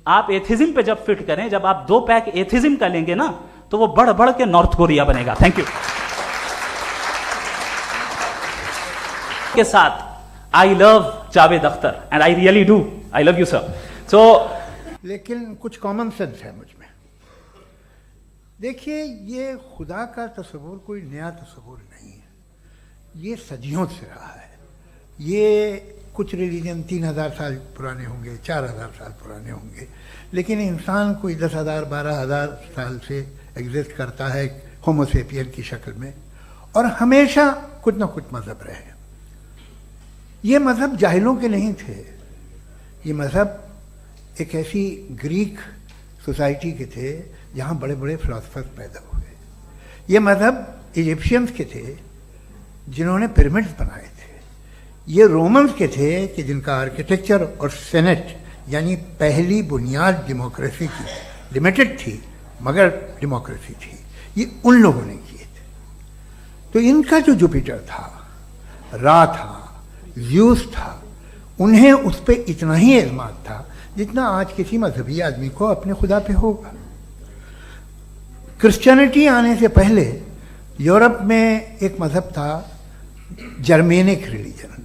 آپ ایتھزم پہ جب فٹ کریں, جب آپ 2 پیک ایتھزم کا لیں گے نا تو وہ بڑھ بڑھ کے نارتھ کوریا بنے گا. Thank you. کے ساتھ I love Javed Akhtar and I really do, I love you sir. So لیکن کچھ کامن سینس ہے مجھ میں. دیکھیے, یہ خدا کا تصور کوئی نیا تصور نہیں ہے, یہ صدیوں سے رہا ہے. یہ کچھ ریلیجن 3000 سال پرانے ہوں گے, 4000 سال پرانے ہوں گے, لیکن انسان کوئی 10,000 12,000 سال سے ایگزسٹ کرتا ہے ہومو سیپین کی شکل میں, اور ہمیشہ کچھ نہ کچھ مذہب رہے. یہ مذہب جاہلوں کے نہیں تھے, یہ مذہب ایک ایسی گریک سوسائٹی کے تھے جہاں بڑے بڑے فلاسفرز پیدا ہوئے. یہ مذہب ایجپشینز کے تھے جنہوں نے پیرامڈز بنائے تھے. یہ رومنز کے تھے کہ جن کا آرکیٹیکچر اور سینٹ یعنی پہلی بنیاد ڈیموکریسی کی لمیٹڈ تھی مگر ڈیموکریسی تھی, یہ ان لوگوں نے کیے تھے. تو ان کا جو جوپیٹر تھا, را تھا, زیوس تھا, انہیں اس پہ اتنا ہی اعتماد تھا جتنا آج کسی مذہبی آدمی کو اپنے خدا پہ ہوگا. کرسچینٹی آنے سے پہلے یورپ میں ایک مذہب تھا جرمینک ریلیجن.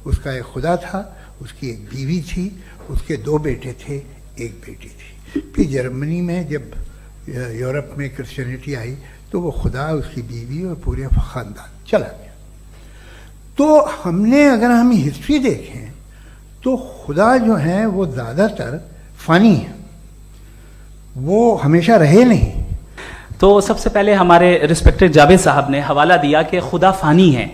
اس کا ایک خدا تھا, اس کی ایک بیوی تھی, اس کے 2 بیٹے تھے, ایک بیٹی تھی. پھر جرمنی میں جب یورپ میں کرسچینٹی آئی تو وہ خدا, اس کی بیوی اور پورے خاندان چلا گیا. تو اگر ہم ہسٹری دیکھیں تو خدا جو ہیں وہ زیادہ تر فانی ہیں, وہ ہمیشہ رہے نہیں. تو سب سے پہلے ہمارے ریسپیکٹڈ جاوید صاحب نے حوالہ دیا کہ خدا فانی ہے.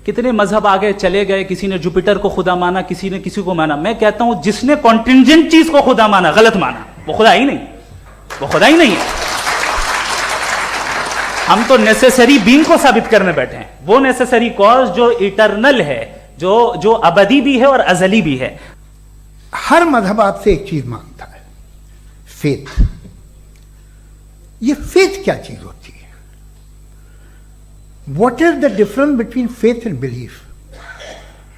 کتنے مذہب آگے چلے گئے, کسی نے جوپیٹر کو خدا مانا, کسی نے کسی کو مانا. میں کہتا ہوں جس نے کانٹینجنٹ چیز کو خدا مانا, غلط مانا, وہ خدا ہی نہیں, وہ خدا ہی نہیں ہے. ہم تو نیسیسری بینگ کو ثابت کرنے بیٹھے ہیں, وہ نیسیسری کاز جو ایٹرنل ہے, جو ابدی بھی ہے اور ازلی بھی ہے. ہر مذہب آپ سے ایک چیز مانگتا ہے, فیتھ. یہ فیتھ کیا چیز ہوتی ہے؟ What is the difference between faith and belief?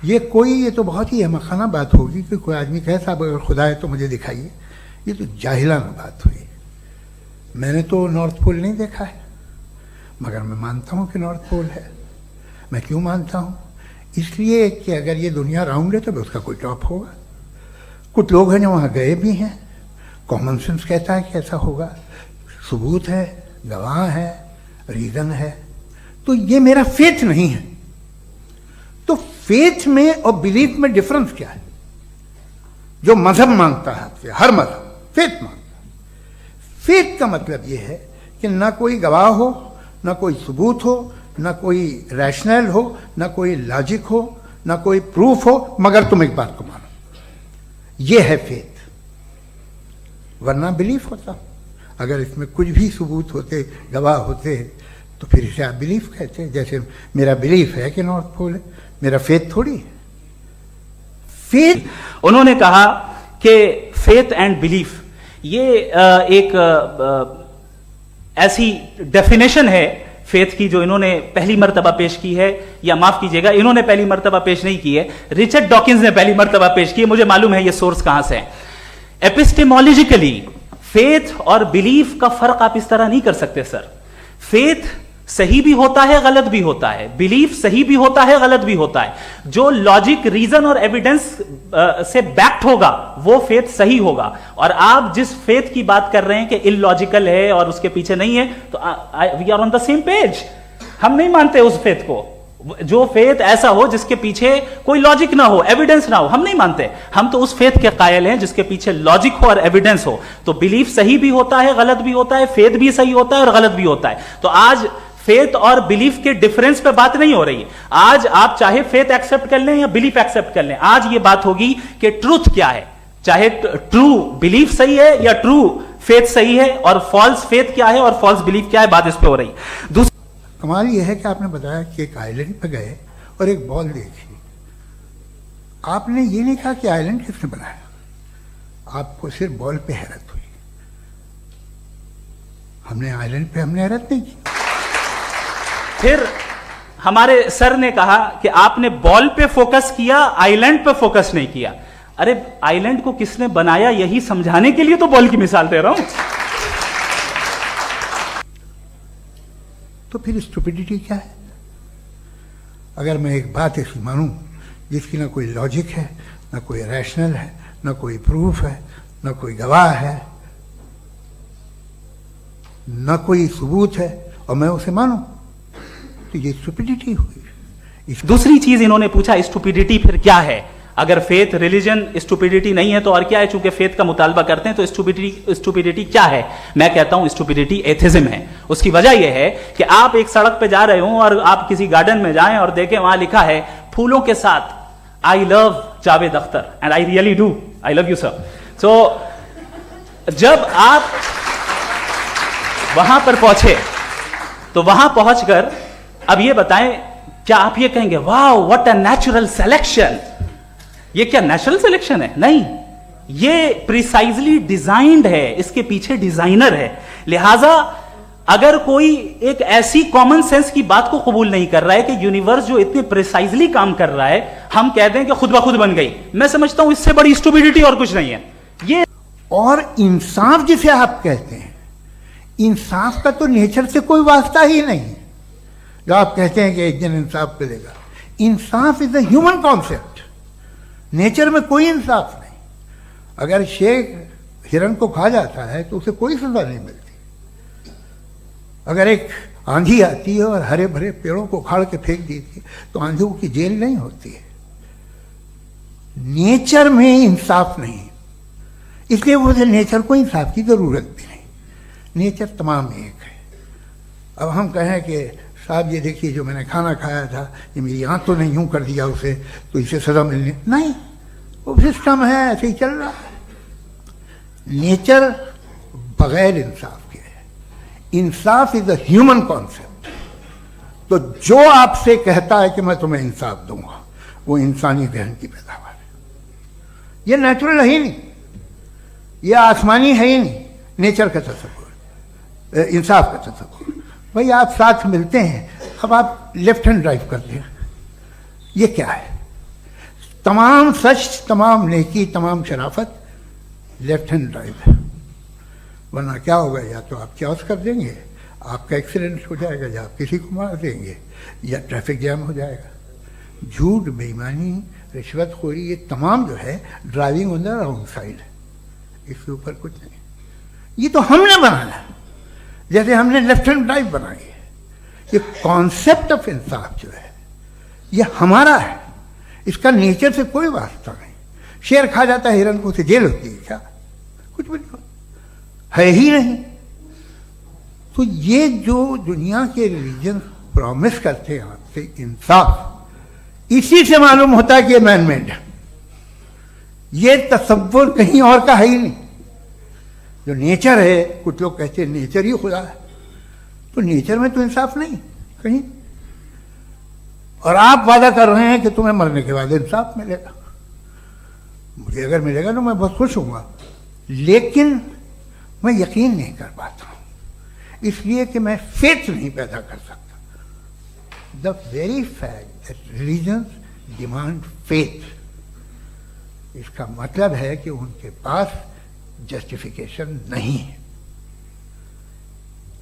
یہ تو بہت ہی احمقانہ بات ہوگی کہ کوئی آدمی کہے صاحب اگر خدا ہے تو مجھے دکھائیے. یہ تو جاہلانہ بات ہوئی. میں نے تو نارتھ پول نہیں دیکھا ہے, مگر میں مانتا ہوں کہ نارتھ پول ہے. میں کیوں مانتا ہوں؟ اس لیے کہ اگر یہ دنیا راؤنڈ ہے تو اس کا کوئی ٹاپ ہوگا. کچھ لوگ ہیں جو وہاں گئے بھی ہیں, کامن سینس کہتا ہے کہ ایسا ہوگا, ثبوت ہے, گواہ ہے, ریزن ہے. تو یہ میرا فیتھ نہیں ہے. تو فیتھ میں اور بلیف میں ڈفرنس کیا ہے؟ جو مذہب مانگتا ہے آپ سے, ہر مذہب فیتھ مانگتا ہے. فیتھ کا مطلب یہ ہے کہ نہ کوئی گواہ ہو, نہ کوئی ثبوت ہو, نہ کوئی ریشنل ہو, نہ کوئی لاجک ہو, نہ کوئی پروف ہو, مگر تم ایک بات کو مانو. یہ ہے فیتھ. ورنہ بلیف ہوتا. اگر اس میں کچھ بھی ثبوت ہوتے, گواہ ہوتے, تو پھر اسے آپ بلیف کہتے. جیسے میرا بلیف ہے کہ نارتھ پول ہے, میرا فیتھ تھوڑی ہے. فیتھ, انہوں نے کہا کہ فیتھ اینڈ بلیف یہ ایک ایسی ڈیفینیشن ہے فیتھ کی جو انہوں نے پہلی مرتبہ پیش کی ہے, یا معاف کیجئے گا انہوں نے پہلی مرتبہ پیش نہیں کی ہے, رچرڈ ڈاکنز نے پہلی مرتبہ پیش کی ہے. مجھے معلوم ہے یہ سورس کہاں سے ہے. ایپسٹیمولوجیکلی فیتھ اور بلیف کا فرق آپ اس طرح نہیں کر سکتے سر. فیتھ صحیح بھی ہوتا ہے, غلط بھی ہوتا ہے. بلیف صحیح بھی ہوتا ہے, غلط بھی ہوتا ہے. جو لاجک, ریزن اور ایویڈنس سے بیکڈ ہوگا وہ فیتھ صحیح ہوگا. اور آپ جس فیتھ کی بات کر رہے ہیں کہ ان لاجیکل ہے اور اس کے پیچھے نہیں ہے, تو we are on the same page. ہم نہیں مانتے اس فیتھ کو. جو فیتھ ایسا ہو جس کے پیچھے کوئی لاجک نہ ہو, ایویڈنس نہ ہو, ہم نہیں مانتے. ہم تو اس فیتھ کے قائل ہیں جس کے پیچھے لاجک ہو اور ایویڈنس ہو. تو بلیف صحیح بھی ہوتا ہے, غلط بھی ہوتا ہے, فیتھ بھی صحیح ہوتا ہے اور غلط بھی ہوتا ہے. تو آج فیتھ اور بلیف کے ڈیفرنس پہ بات نہیں ہو رہی ہے. آج آپ چاہے فیتھ ایکسپٹ کر لیں یا بلیف ایکسپٹ کر لیں, آج یہ بات ہوگی کہ ٹروتھ کیا ہے. چاہے ٹرو بلیف صحیح ہے یا ٹرو فیتھ صحیح ہے, اور فالس فیتھ کیا ہے اور فالس بلیف کیا ہے, بات اس پہ ہو رہی ہے. کمال یہ ہے کہ آپ نے بتایا کہ ایک آئلینڈ پہ گئے اور ایک بال دیکھی. آپ نے یہ نہیں کہا کہ آئلینڈ کس نے بنایا, آپ کو صرف بال پہ حیرت ہوئی. ہم نے آئلینڈ پہ حیرت نہیں کی. پھر ہمارے سر نے کہا کہ آپ نے بال پہ فوکس کیا, آئلینڈ پہ فوکس نہیں کیا. अरे आइलैंड को किसने बनाया यही समझाने के लिए तो बॉल की मिसाल दे रहा हूं. तो फिर स्टुपिडिटी क्या है? अगर मैं एक बात ऐसी मानूं जिसकी ना कोई लॉजिक है, ना कोई रैशनल है, ना कोई प्रूफ है, ना कोई गवाह है, ना कोई सबूत है, और मैं उसे मानूं, तो ये स्टुपिडिटी हुई. दूसरी चीज इन्होंने पूछा, स्टुपिडिटी फिर क्या है? अगर फेथ रिलीजन स्टुपिडिटी नहीं है तो और क्या है? चूंकि फेथ का मुतालबा करते हैं तो स्टुपिडिटी क्या है? मैं कहता हूं स्टुपिडिटी एथिज्म है. उसकी वजह यह है कि आप एक सड़क पे जा रहे हो और आप किसी गार्डन में जाएं और देखें वहां लिखा है फूलों के साथ I love Javed Akhtar, and I really do, I love you sir. So जब आप वहां पर पहुंचे तो वहां पहुंचकर अब ये बताएं, क्या आप ये कहेंगे wow what a natural selection? ये क्या नेचुरल सिलेक्शन है? नहीं, ये प्रिसाइजली डिजाइंड है, इसके पीछे डिजाइनर है. लिहाजा अगर कोई एक ऐसी कॉमन सेंस की बात को कबूल नहीं कर रहा है कि यूनिवर्स जो इतने प्रिसाइजली काम कर रहा है हम कह दें कि खुद ब खुद बन गई, मैं समझता हूं इससे बड़ी स्टुपिडिटी और कुछ नहीं है. ये और इंसाफ जिसे आप कहते हैं, इंसाफ का तो नेचर से कोई वास्ता ही नहीं है. जो आप कहते हैं कि एक दिन इंसाफ मिलेगा, इंसाफ is a human concept. Nature में कोई इंसाफ नहीं. अगर शेर हिरन को खा जाता है तो उसे कोई सजा नहीं मिलती. अगर एक आंधी आती है और हरे भरे पेड़ों को उखाड़ के फेंक देती है तो आंधियों की जेल नहीं होती है. नेचर में इंसाफ नहीं, इसलिए मुझे नेचर को इंसाफ की जरूरत भी नहीं. नेचर तमाम एक है. अब हम कहें कि साहब ये देखिए जो मैंने खाना खाया था ये मेरी आंख तो नहीं यूं कर दिया उसे तो इसे सजा मिलनी नहीं, वो सिस्टम है, ऐसे ही चल रहा है. नेचर बगैर इंसाफ के है. इंसाफ इज अ ह्यूमन कॉन्सेप्ट. तो जो आपसे कहता है कि मैं तुम्हें इंसाफ दूंगा वो इंसानी जहन की पैदावार है. ये नेचुरल है ही नहीं, ये आसमानी है ही नहीं. नेचर का तसव्वुर, इंसाफ का तसव्वुर. भाई आप साथ मिलते हैं, अब आप लेफ्ट हैंड ड्राइव करते हैं, ये क्या है? तमाम सच, तमाम नेकी, तमाम शराफत लेफ्ट हैंड ड्राइव है. वरना क्या होगा, या तो आप क्रॉस कर देंगे, आपका एक्सीडेंट हो जाएगा, या आप किसी को मार देंगे, या ट्रैफिक जैम हो जाएगा. झूठ, बेईमानी, रिश्वतखोरी, ये तमाम जो है driving on the wrong side है. इसके ऊपर कुछ नहीं. ये तो हमने बनाया, जैसे हमने लेफ्ट हैंड ड्राइव बनाई है. ये कॉन्सेप्ट ऑफ इंसाफ जो है ये हमारा है, इसका नेचर से कोई वास्ता नहीं. शेर खा जाता है हिरन को, उसे जेल होती है क्या? कुछ भी नहीं, है ही नहीं. तो ये जो दुनिया के रिलीजन प्रॉमिस करते हैं आपसे इंसाफ, इसी से मालूम होता है कि ये मैन मेड है. ये तसव्वुर कहीं और का है ही नहीं. जो नेचर है, कुछ लोग कहते हैं नेचर ही खुदा है, तो नेचर में तो इंसाफ नहीं कहीं. और आप वादा कर रहे हैं कि तुम्हें मरने के बाद इंसाफ मिलेगा. मुझे अगर मिलेगा तो मैं बहुत खुश हूँगा, लेकिन मैं यकीन नहीं कर पाता हूँ, इसलिए कि मैं फेथ नहीं पैदा कर सकता. The very fact that religions demand faith, इसका मतलब है कि उनके पास जस्टिफिकेशन नहीं है.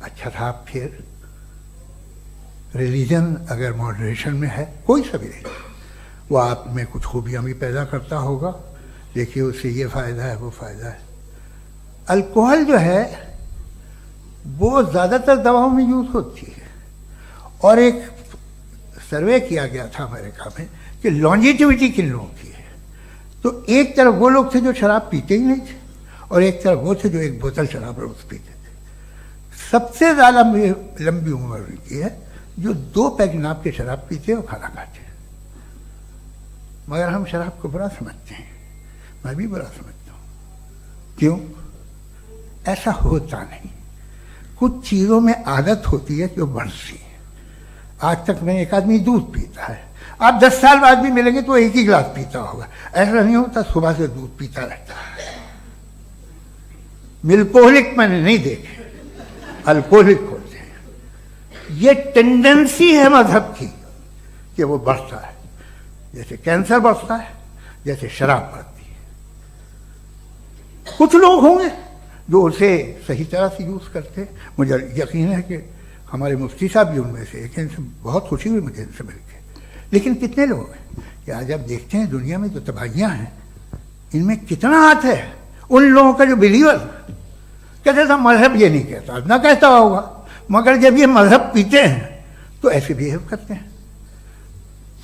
अच्छा था फिर रिलीजन अगर मॉडरेशन में है, कोई सा भी नहीं, वो आप में कुछ खूबियां भी पैदा करता होगा. देखिए उससे ये फ़ायदा है, वो फ़ायदा है. अल्कोहल जो है वो ज़्यादातर दवाओं में यूज़ होती है. और एक सर्वे किया गया था अमेरिका में कि लॉन्जेटिविटी किन लोगों की है. तो एक तरफ वो लोग थे जो शराब पीते ही नहीं थे, और एक तरफ वो थे जो एक बोतल शराब रोज पीते थे. सबसे ज़्यादा लंबी उम्र की है जो 2 पैक नाप के शराब पीते हैं और खाना खाते हैं. मगर हम शराब को बुरा समझते हैं, मैं भी बुरा समझता हूँ. क्यों? ऐसा होता नहीं. कुछ चीज़ों में आदत होती है जो बढ़ती है. आज तक में एक आदमी दूध पीता है, आप 10 साल बाद भी मिलेंगे तो एक ही गिलास पीता होगा. ऐसा नहीं होता, सुबह से दूध पीता रहता है. मिल्कोहलिक मैंने नहीं देखे, अल्कोहलिक होते हैं. ये टेंडेंसी है मजहब की कि वो बढ़ता है, जैसे कैंसर बढ़ता है, जैसे शराब बढ़ती है. कुछ लोग होंगे जो उसे सही तरह से यूज़ करते हैं। मुझे यकीन है कि हमारे मुफ्ती साहब भी उनमें से एक, इनसे बहुत खुशी हुई मुझे इनसे मिलकर। लेकिन कितने लोग हैं कि आज आप देखते हैं दुनिया में जो तबाहियाँ हैं, इनमें कितना हाथ है उन लोगों का जो बिलीवर कहते था मजहब ये नहीं कहता, ना कहता होगा, मगर जब ये मजहब पीते हैं तो ऐसे बिहेव करते हैं।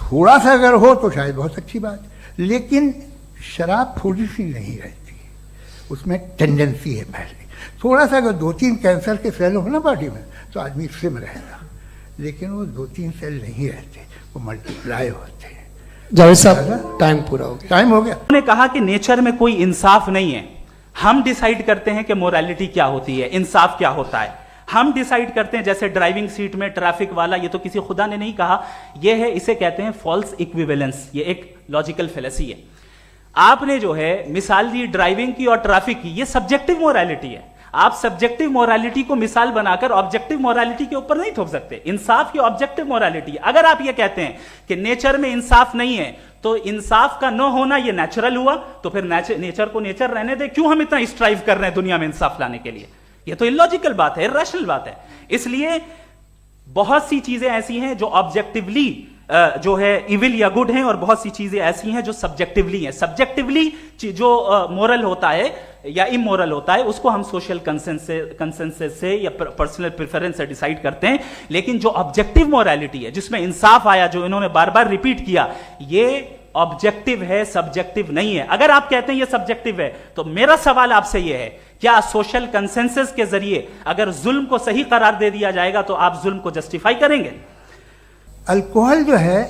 थोड़ा सा अगर हो तो शायद बहुत अच्छी बात, लेकिन शराब थोड़ी सी नहीं रहती, उसमें टेंडेंसी है पहले। थोड़ा सा अगर 2-3 कैंसर के सेल हो ना बॉडी में तो आदमी सिम रहेगा, लेकिन वो 2-3 सेल नहीं रहते, वो मल्टीप्लाई होते हैं। जावेद साहब टाइम पूरा हो गया। टाइम हो गया। उन्होंने कहा कि नेचर में कोई इंसाफ नहीं है, हम डिसाइड करते हैं कि मोरालिटी क्या होती है, इंसाफ क्या होता है, हम डिसाइड करते हैं। जैसे ड्राइविंग सीट में ट्रैफिक वाला, ये तो किसी खुदा ने नहीं कहा, ये है, इसे कहते हैं फॉल्स इक्विवेलेंस, ये एक लॉजिकल फेलेसी है। आपने जो है मिसाल दी ड्राइविंग की और ट्रैफिक की, ये सब्जेक्टिव मोरालिटी है। आप सब्जेक्टिव मोरालिटी को मिसाल बनाकर ऑब्जेक्टिव मोरालिटी के ऊपर नहीं थोप सकते। इंसाफ की ऑब्जेक्टिव मोरालिटी। अगर आप ये कहते हैं कि नेचर में इंसाफ नहीं है, तो इंसाफ का न होना ये नेचुरल हुआ, तो फिर नेचर को नेचर रहने दे, क्यों हम इतना स्ट्राइव कर रहे हैं दुनिया में इंसाफ लाने के लिए? ये तो इलॉजिकल बात है, इरैशनल बात है। इसलिए बहुत सी चीजें ऐसी हैं जो ऑब्जेक्टिवली जो है इविल या गुड हैं, और बहुत सी चीजें ऐसी हैं जो सब्जेक्टिवली हैं। सब्जेक्टिवली जो मोरल होता है या इमोरल होता है, उसको हम सोशल कंसेंसस से या पर्सनल प्रेफरेंस से डिसाइड करते हैं। लेकिन जो ऑब्जेक्टिव मोरालिटी है, जिसमें इंसाफ आया, जो इन्होंने बार बार रिपीट किया, ये ऑब्जेक्टिव है, सब्जेक्टिव नहीं है। अगर आप कहते हैं ये सब्जेक्टिव है, तो मेरा सवाल आपसे ये है, क्या सोशल कंसेंसस के जरिए अगर जुल्म को सही करार दे दिया जाएगा तो आप जुल्म को जस्टिफाई करेंगे? अल्कोहल जो है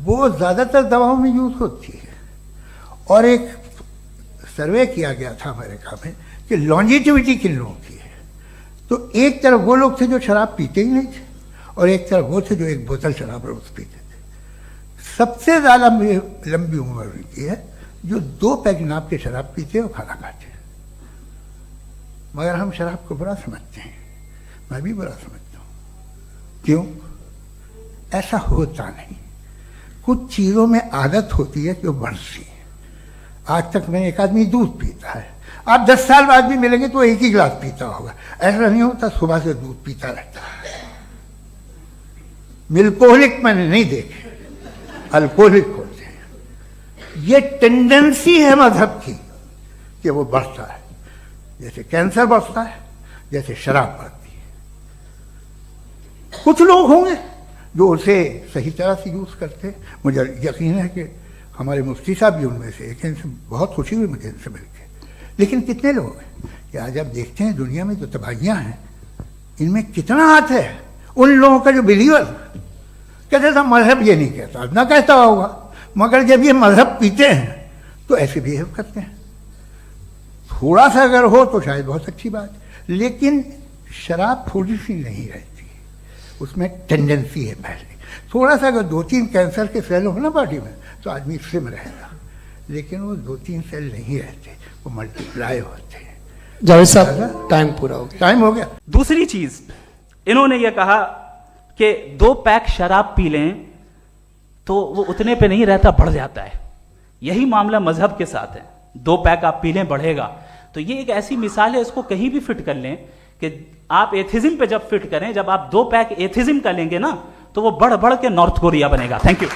वो ज़्यादातर दवाओं में यूज़ होती है, और एक सर्वे किया गया था अमेरिका में कि लॉन्जिटिविटी किन लोगों की है। तो एक तरफ वो लोग थे जो शराब पीते ही नहीं थे, और एक तरफ वो थे जो एक बोतल शराब रोज पीते थे। सबसे ज़्यादा लंबी उम्र की है जो 2 पैक नाप के शराब पीते और खाना खाते हैं। मगर हम शराब को बुरा समझते हैं, मैं भी बुरा समझता हूँ। क्यों? ऐसा होता नहीं। कुछ चीज़ों में आदत होती है कि वो बढ़ती है। आज तक में एक आदमी दूध पीता है, आप 10 साल बाद भी मिलेंगे तो एक ही गिलास पीता होगा। ऐसा नहीं होता, सुबह से दूध पीता रहता है। मिल्कोहलिक मैंने नहीं देखे, अल्कोहलिक होते हैं। ये टेंडेंसी है मजहब की कि वो बढ़ता है, जैसे कैंसर बढ़ता है, जैसे शराब बढ़ती है। कुछ लोग होंगे जो उसे सही तरह से यूज़ करते हैं। मुझे यकीन है कि हमारे मुफ्ती साहब भी उनमें से एक, इनसे बहुत खुशी हुई मुझे इनसे मिलकर। लेकिन कितने लोग हैं कि आज आप देखते हैं दुनिया में जो तबाहियाँ हैं, इनमें कितना हाथ है उन लोगों का जो बिलीवर कहते था मजहब ये नहीं कहता, ना कहता होगा, मगर जब ये मजहब पीते हैं तो ऐसे बिहेव करते हैं। थोड़ा सा अगर हो तो शायद बहुत अच्छी बात, लेकिन शराब थोड़ी सी नहीं रहती, उसमें टेंडेंसी है पहले। थोड़ा सा अगर 2-3 कैंसर के सेल हो ना बॉडी में तो आदमी सिम रहेगा, लेकिन वो 2-3 सेल नहीं रहते, वो मल्टीप्लाई होते हैं। जावेद साहब टाइम पूरा हो गया। टाइम हो गया। दूसरी चीज इन्होंने ये कहा कि 2 पैक शराब पी लें तो वो उतने पे नहीं रहता, बढ़ जाता है। यही मामला मजहब के साथ है। 2 पैक आप पी लें बढ़ेगा, तो ये एक ऐसी मिसाल है, इसको कहीं भी फिट कर लें कि आप एथिज्म पे जब फिट करें, जब आप 2 पैक एथिज्म का लेंगे ना, तो वो बढ़ बढ़ के नॉर्थ कोरिया बनेगा। Thank you.